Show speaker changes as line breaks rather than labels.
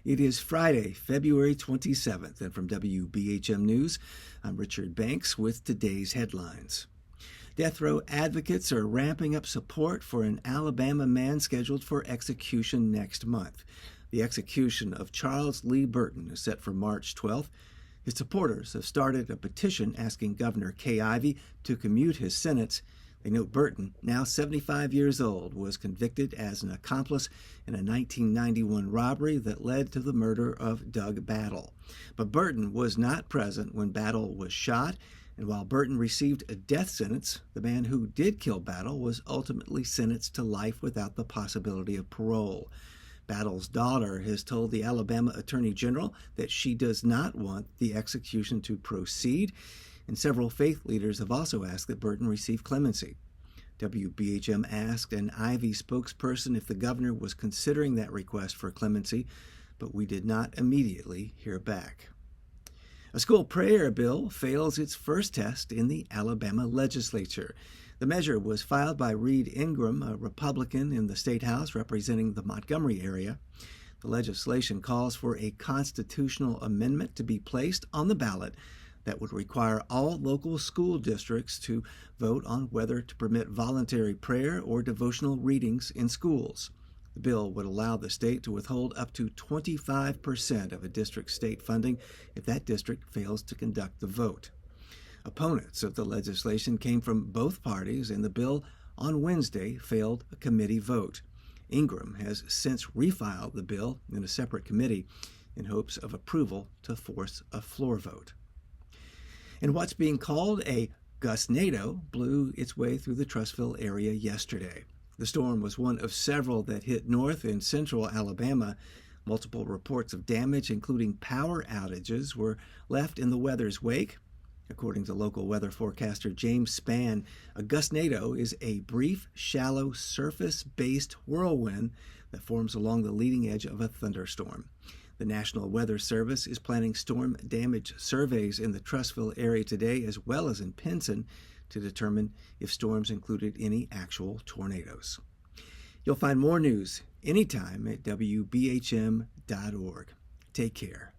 It is Friday, February 27th, and from WBHM News, I'm Richard Banks with today's headlines. Death row advocates are ramping up support for an Alabama man scheduled for execution next month. The execution of Charles Lee Burton is set for March 12th. His supporters have started a petition asking Governor Kay Ivey to commute his sentence. They note Burton, now 75 years old, was convicted as an accomplice in a 1991 robbery that led to the murder of Doug Battle. But Burton was not present when Battle was shot, and while Burton received a death sentence, the man who did kill Battle was ultimately sentenced to life without the possibility of parole. Battle's daughter has told the Alabama Attorney General that she does not want the execution to proceed, and several faith leaders have also asked that Burton receive clemency. WBHM asked an Ivey spokesperson if the governor was considering that request for clemency, but we did not immediately hear back. A school prayer bill fails its first test in the Alabama legislature. The measure was filed by Reed Ingram, a Republican in the State House representing the Montgomery area. The legislation calls for a constitutional amendment to be placed on the ballot that would require all local school districts to vote on whether to permit voluntary prayer or devotional readings in schools. The bill would allow the state to withhold up to 25% of a district's state funding if that district fails to conduct the vote. Opponents of the legislation came from both parties, and the bill on Wednesday failed a committee vote. Ingram has since refiled the bill in a separate committee in hopes of approval to force a floor vote. And what's being called a gustnado blew its way through the Trussville area yesterday. The storm was one of several that hit north and central Alabama. Multiple reports of damage, including power outages, were left in the weather's wake. According to local weather forecaster James Spann, a gustnado is a brief, shallow, surface-based whirlwind that forms along the leading edge of a thunderstorm. The National Weather Service is planning storm damage surveys in the Trussville area today, as well as in Pinson, to determine if storms included any actual tornadoes. You'll find more news anytime at WBHM.org. Take care.